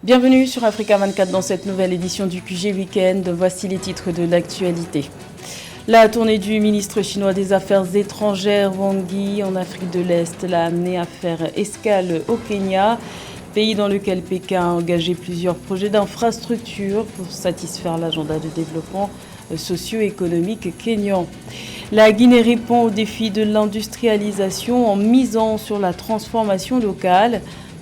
Bienvenue sur Africa 24 dans cette nouvelle édition du QG Week-end. Voici les titres de l'actualité. La tournée du ministre chinois des Affaires étrangères Wang Yi en Afrique de l'Est l'a amené à faire escale au Kenya, pays dans lequel Pékin a engagé plusieurs projets d'infrastructure pour satisfaire l'agenda de développement socio-économique kényan. La Guinée répond au défi de l'industrialisation en misant sur la transformation locale.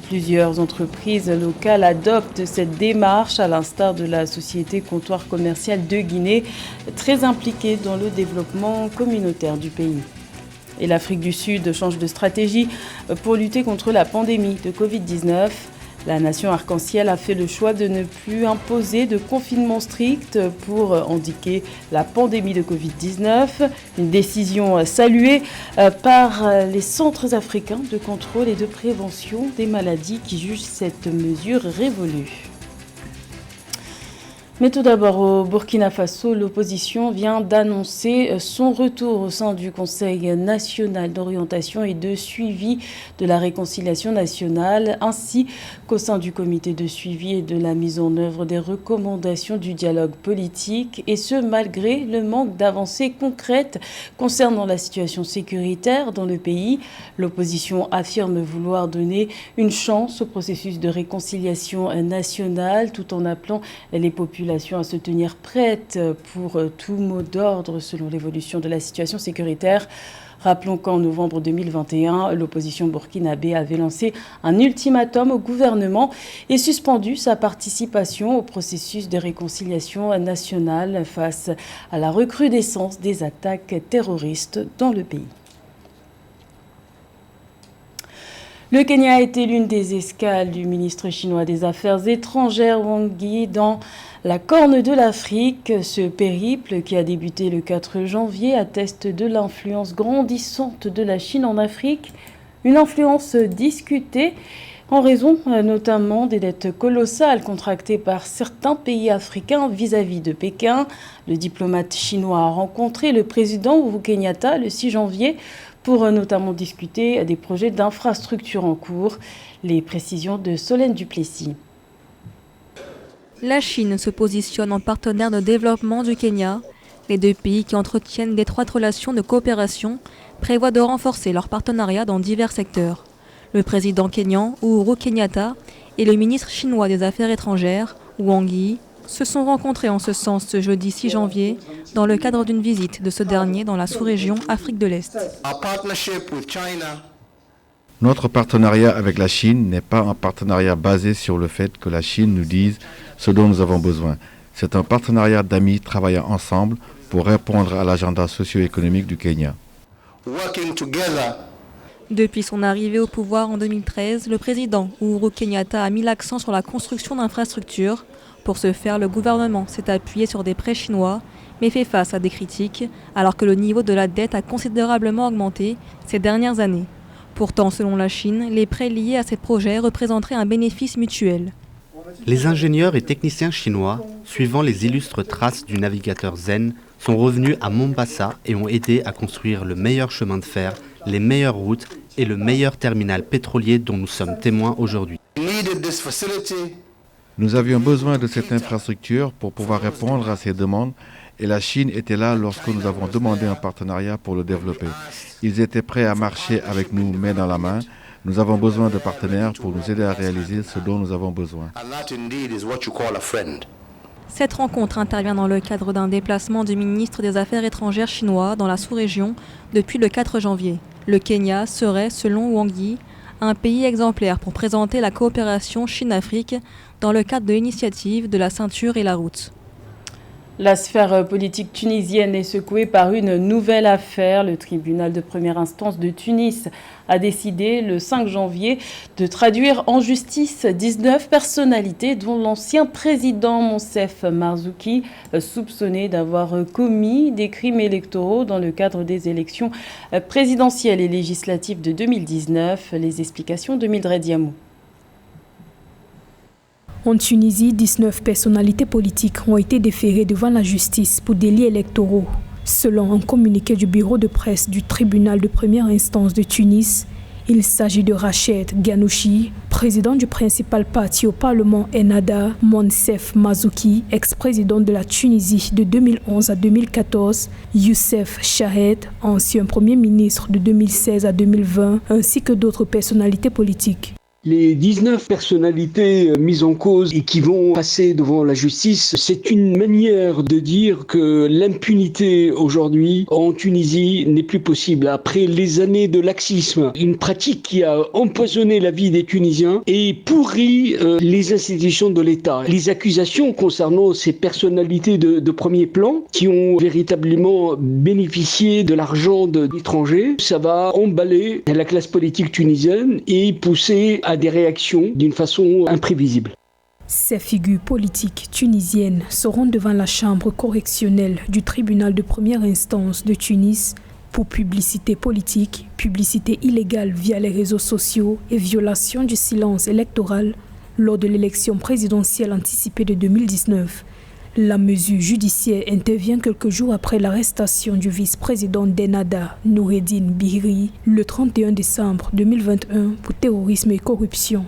Plusieurs entreprises locales adoptent cette démarche, à l'instar de la société Comptoir Commercial de Guinée, très impliquée dans le développement communautaire du pays. Et l'Afrique du Sud change de stratégie pour lutter contre la pandémie de Covid-19. La nation arc-en-ciel a fait le choix de ne plus imposer de confinement strict pour endiguer la pandémie de Covid-19. Une décision saluée par les centres africains de contrôle et de prévention des maladies qui jugent cette mesure révolue. Mais tout d'abord, au Burkina Faso, l'opposition vient d'annoncer son retour au sein du Conseil national d'orientation et de suivi de la réconciliation nationale, ainsi qu'au sein du comité de suivi et de la mise en œuvre des recommandations du dialogue politique, et ce malgré le manque d'avancées concrètes concernant la situation sécuritaire dans le pays. L'opposition affirme vouloir donner une chance au processus de réconciliation nationale tout en appelant les populations à se tenir prêtes pour tout mot d'ordre selon l'évolution de la situation sécuritaire. Rappelons qu'en novembre 2021, l'opposition burkinabé avait lancé un ultimatum au gouvernement et suspendu sa participation au processus de réconciliation nationale face à la recrudescence des attaques terroristes dans le pays. Le Kenya a été l'une des escales du ministre chinois des Affaires étrangères Wang Yi dans la Corne de l'Afrique. Ce périple, qui a débuté le 4 janvier, atteste de l'influence grandissante de la Chine en Afrique, une influence discutée en raison notamment des dettes colossales contractées par certains pays africains vis-à-vis de Pékin. Le diplomate chinois a rencontré le président Uhuru Kenyatta le 6 janvier pour notamment discuter des projets d'infrastructures en cours. Les précisions de Solène Duplessis. La Chine se positionne en partenaire de développement du Kenya. Les deux pays, qui entretiennent d'étroites relations de coopération, prévoient de renforcer leur partenariat dans divers secteurs. Le président kényan, Uhuru Kenyatta, et le ministre chinois des Affaires étrangères, Wang Yi, se sont rencontrés en ce sens ce jeudi 6 janvier dans le cadre d'une visite de ce dernier dans la sous-région Afrique de l'Est. Notre partenariat avec la Chine n'est pas un partenariat basé sur le fait que la Chine nous dise ce dont nous avons besoin. C'est un partenariat d'amis travaillant ensemble pour répondre à l'agenda socio-économique du Kenya. Depuis son arrivée au pouvoir en 2013, le président Uhuru Kenyatta a mis l'accent sur la construction d'infrastructures. Pour ce faire, le gouvernement s'est appuyé sur des prêts chinois, mais fait face à des critiques, alors que le niveau de la dette a considérablement augmenté ces dernières années. Pourtant, selon la Chine, les prêts liés à ces projets représenteraient un bénéfice mutuel. Les ingénieurs et techniciens chinois, suivant les illustres traces du navigateur Zen, sont revenus à Mombasa et ont aidé à construire le meilleur chemin de fer, les meilleures routes et le meilleur terminal pétrolier dont nous sommes témoins aujourd'hui. Nous avions besoin de cette infrastructure pour pouvoir répondre à ces demandes et la Chine était là lorsque nous avons demandé un partenariat pour le développer. Ils étaient prêts à marcher avec nous main dans la main. Nous avons besoin de partenaires pour nous aider à réaliser ce dont nous avons besoin. Cette rencontre intervient dans le cadre d'un déplacement du ministre des Affaires étrangères chinois dans la sous-région depuis le 4 janvier. Le Kenya serait, selon Wang Yi, un pays exemplaire pour présenter la coopération Chine-Afrique dans le cadre de l'initiative de la ceinture et la route. La sphère politique tunisienne est secouée par une nouvelle affaire. Le tribunal de première instance de Tunis a décidé le 5 janvier de traduire en justice 19 personnalités, dont l'ancien président Monsef Marzouki, soupçonné d'avoir commis des crimes électoraux dans le cadre des élections présidentielles et législatives de 2019. Les explications de Mildred Diamou. En Tunisie, 19 personnalités politiques ont été déférées devant la justice pour délits électoraux. Selon un communiqué du bureau de presse du tribunal de première instance de Tunis, il s'agit de Rached Ghanouchi, président du principal parti au Parlement Ennahda, Monsef Mazouki, ex-président de la Tunisie de 2011 à 2014, Youssef Chahed, ancien premier ministre de 2016 à 2020, ainsi que d'autres personnalités politiques. Les 19 personnalités mises en cause et qui vont passer devant la justice, c'est une manière de dire que l'impunité aujourd'hui en Tunisie n'est plus possible. Après les années de laxisme, une pratique qui a empoisonné la vie des Tunisiens et pourri les institutions de l'État. Les accusations concernant ces personnalités de premier plan qui ont véritablement bénéficié de l'argent d'étrangers, ça va emballer la classe politique tunisienne et pousser à des réactions d'une façon imprévisible. Ces figures politiques tunisiennes seront devant la chambre correctionnelle du tribunal de première instance de Tunis pour publicité politique, publicité illégale via les réseaux sociaux et violation du silence électoral lors de l'élection présidentielle anticipée de 2019. La mesure judiciaire intervient quelques jours après l'arrestation du vice-président d'Ennahda, Noureddine Bihri, le 31 décembre 2021 pour terrorisme et corruption.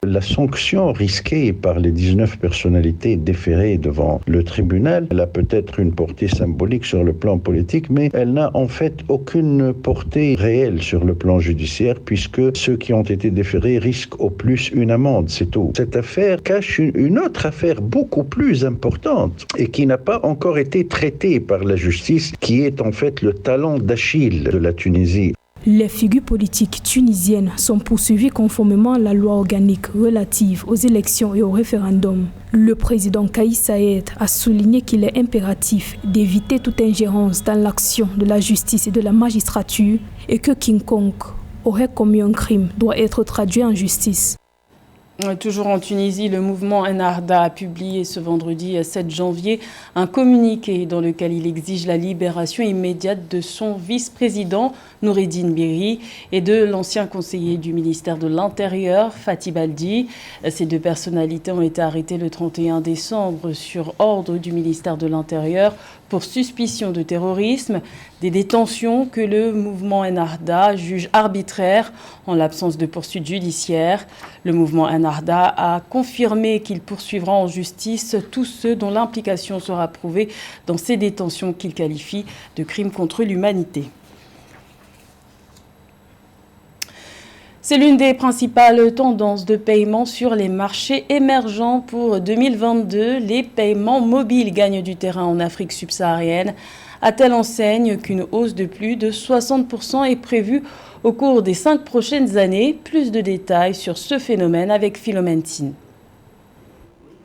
La sanction risquée par les 19 personnalités déférées devant le tribunal, elle a peut-être une portée symbolique sur le plan politique, mais elle n'a en fait aucune portée réelle sur le plan judiciaire, puisque ceux qui ont été déférés risquent au plus une amende, c'est tout. Cette affaire cache une autre affaire beaucoup plus importante et qui n'a pas encore été traitée par la justice, qui est en fait le talon d'Achille de la Tunisie. Les figures politiques tunisiennes sont poursuivies conformément à la loi organique relative aux élections et au référendum. Le président Kais Saied a souligné qu'il est impératif d'éviter toute ingérence dans l'action de la justice et de la magistrature et que quiconque aurait commis un crime doit être traduit en justice. Toujours en Tunisie, le mouvement Ennahda a publié ce vendredi 7 janvier un communiqué dans lequel il exige la libération immédiate de son vice-président Noureddine Bihri et de l'ancien conseiller du ministère de l'Intérieur Fatih Baldi. Ces deux personnalités ont été arrêtées le 31 décembre sur ordre du ministère de l'Intérieur pour suspicion de terrorisme, des détentions que le mouvement Ennahda juge arbitraires en l'absence de poursuites judiciaires. Le mouvement Ennahda a confirmé qu'il poursuivra en justice tous ceux dont l'implication sera prouvée dans ces détentions qu'il qualifie de crimes contre l'humanité. C'est l'une des principales tendances de paiement sur les marchés émergents pour 2022. Les paiements mobiles gagnent du terrain en Afrique subsaharienne, à telle enseigne qu'une hausse de plus de 60% est prévue au cours des 5 prochaines années. Plus de détails sur ce phénomène avec Philomène Tine.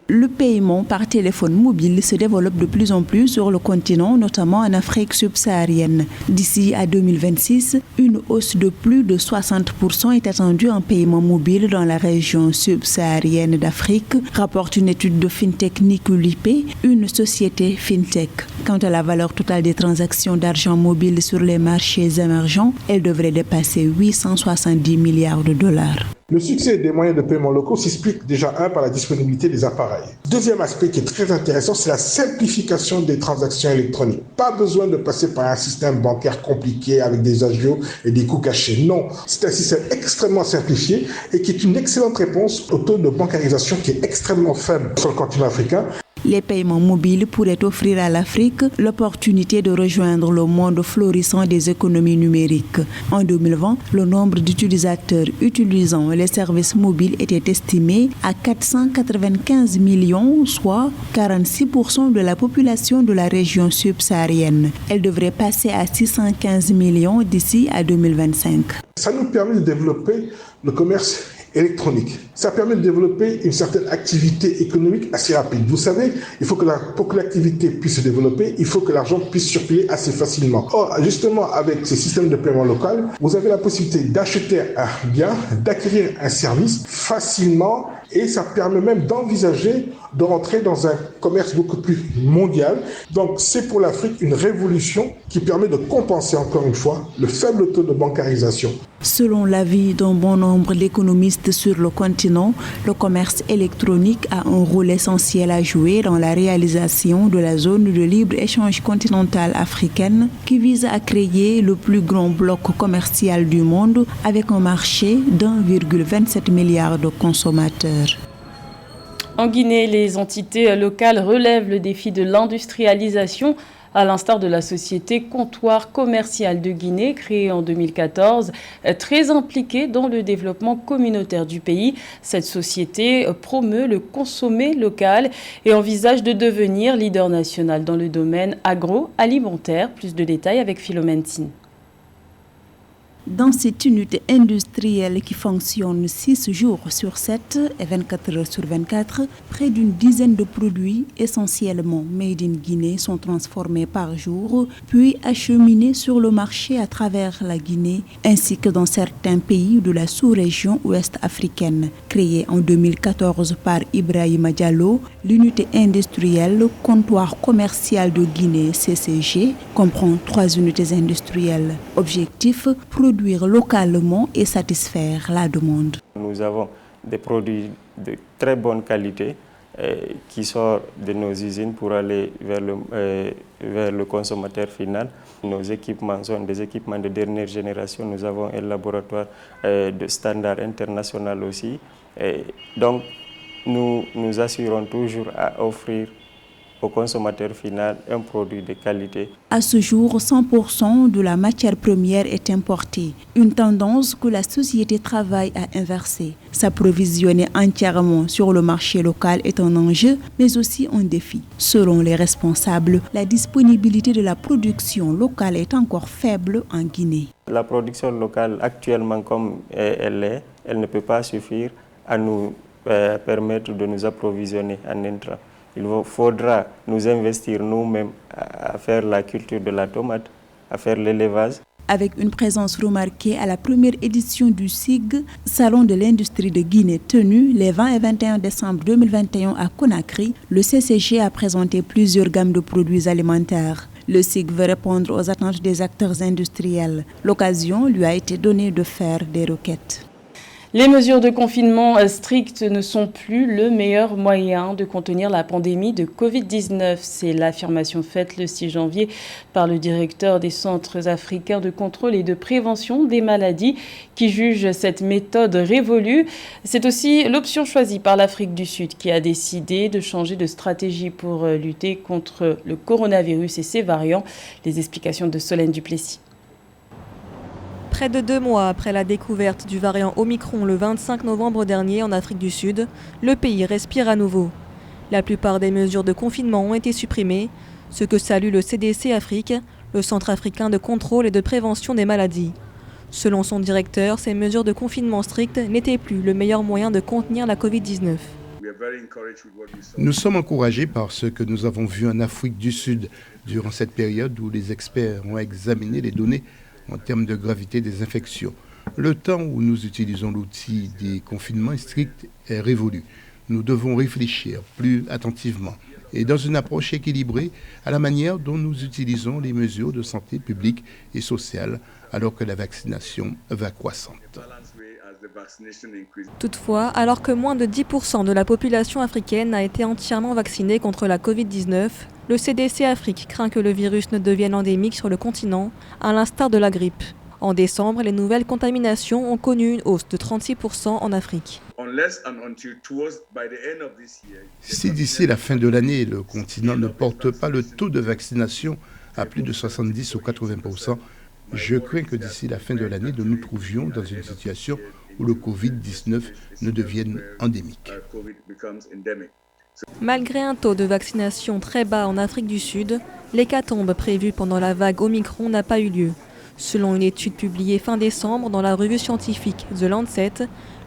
Le paiement par téléphone mobile se développe de plus en plus sur le continent, notamment en Afrique subsaharienne. D'ici à 2026, une hausse de plus de 60% est attendue en paiement mobile dans la région subsaharienne d'Afrique, rapporte une étude de FinTech Niculip, une société FinTech. Quant à la valeur totale des transactions d'argent mobile sur les marchés émergents, elle devrait dépasser 870 milliards de dollars. Le succès des moyens de paiement locaux s'explique déjà par la disponibilité des appareils. Deuxième aspect qui est très intéressant, c'est la simplification des transactions électroniques. Pas besoin de passer par un système bancaire compliqué avec des agios et des coûts cachés. Non, c'est un système extrêmement simplifié et qui est une excellente réponse au taux de bancarisation qui est extrêmement faible sur le continent africain. Les paiements mobiles pourraient offrir à l'Afrique l'opportunité de rejoindre le monde florissant des économies numériques. En 2020, le nombre d'utilisateurs utilisant les services mobiles était estimé à 495 millions, soit 46% de la population de la région subsaharienne. Elle devrait passer à 615 millions d'ici à 2025. Ça nous permet de développer le commerce électronique. Ça permet de développer une certaine activité économique assez rapide. Vous savez, il faut que pour que l'activité puisse se développer, il faut que l'argent puisse circuler assez facilement. Or, justement, avec ces systèmes de paiement local, vous avez la possibilité d'acheter un bien, d'acquérir un service facilement et ça permet même d'envisager de rentrer dans un commerce beaucoup plus mondial. Donc c'est pour l'Afrique une révolution qui permet de compenser encore une fois le faible taux de bancarisation. Selon l'avis d'un bon nombre d'économistes sur le continent, le commerce électronique a un rôle essentiel à jouer dans la réalisation de la zone de libre-échange continentale africaine qui vise à créer le plus grand bloc commercial du monde avec un marché d'1,27 milliard de consommateurs. En Guinée, les entités locales relèvent le défi de l'industrialisation, à l'instar de la société Comptoir Commercial de Guinée, créée en 2014, très impliquée dans le développement communautaire du pays. Cette société promeut le consommer local et envisage de devenir leader national dans le domaine agroalimentaire. Plus de détails avec Philomène Tine. Dans cette unité industrielle qui fonctionne 6 jours sur 7 et 24 heures sur 24, près d'une dizaine de produits essentiellement made in Guinée sont transformés par jour, puis acheminés sur le marché à travers la Guinée, ainsi que dans certains pays de la sous-région ouest africaine. Créée en 2014 par Ibrahima Diallo, l'unité industrielle Comptoir Commercial de Guinée, CCG, comprend 3 unités industrielles. Objectif, produire localement et satisfaire la demande. Nous avons des produits de très bonne qualité qui sortent de nos usines pour aller vers le consommateur final. Nos équipements sont des équipements de dernière génération. Nous avons un laboratoire de standard international aussi. Donc, nous assurons toujours à offrir au consommateur final un produit de qualité. À ce jour, 100% de la matière première est importée, une tendance que la société travaille à inverser. S'approvisionner entièrement sur le marché local est un enjeu, mais aussi un défi. Selon les responsables, la disponibilité de la production locale est encore faible en Guinée. La production locale, actuellement comme elle est, elle ne peut pas suffire à nous permettre de nous approvisionner en intrants. Il faudra nous investir nous-mêmes à faire la culture de la tomate, à faire l'élevage. Avec une présence remarquée à la première édition du SIG, Salon de l'industrie de Guinée tenu les 20 et 21 décembre 2021 à Conakry, le CCG a présenté plusieurs gammes de produits alimentaires. Le SIG veut répondre aux attentes des acteurs industriels. L'occasion lui a été donnée de faire des requêtes. Les mesures de confinement strictes ne sont plus le meilleur moyen de contenir la pandémie de Covid-19. C'est l'affirmation faite le 6 janvier par le directeur des centres africains de contrôle et de prévention des maladies qui juge cette méthode révolue. C'est aussi l'option choisie par l'Afrique du Sud qui a décidé de changer de stratégie pour lutter contre le coronavirus et ses variants. Les explications de Solène Duplessis. Près de 2 mois après la découverte du variant Omicron le 25 novembre dernier en Afrique du Sud, le pays respire à nouveau. La plupart des mesures de confinement ont été supprimées, ce que salue le CDC Afrique, le Centre africain de contrôle et de prévention des maladies. Selon son directeur, ces mesures de confinement strictes n'étaient plus le meilleur moyen de contenir la Covid-19. Nous sommes encouragés par ce que nous avons vu en Afrique du Sud durant cette période où les experts ont examiné les données en termes de gravité des infections. Le temps où nous utilisons l'outil des confinements stricts est révolu. Nous devons réfléchir plus attentivement et dans une approche équilibrée à la manière dont nous utilisons les mesures de santé publique et sociale alors que la vaccination va croissante. Toutefois, alors que moins de 10% de la population africaine a été entièrement vaccinée contre la Covid-19, le CDC Afrique craint que le virus ne devienne endémique sur le continent, à l'instar de la grippe. En décembre, les nouvelles contaminations ont connu une hausse de 36% en Afrique. Si d'ici la fin de l'année, le continent ne porte pas le taux de vaccination à plus de 70 ou 80%, je crains que d'ici la fin de l'année, nous nous trouvions dans une situation où le Covid-19 ne devienne endémique. Malgré un taux de vaccination très bas en Afrique du Sud, l'hécatombe prévue pendant la vague Omicron n'a pas eu lieu. Selon une étude publiée fin décembre dans la revue scientifique The Lancet,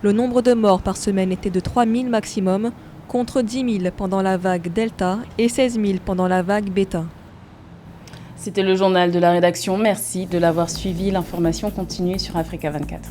le nombre de morts par semaine était de 3 000 maximum, contre 10 000 pendant la vague Delta et 16 000 pendant la vague Beta. C'était le journal de la rédaction. Merci de l'avoir suivi. L'information continue sur Africa 24.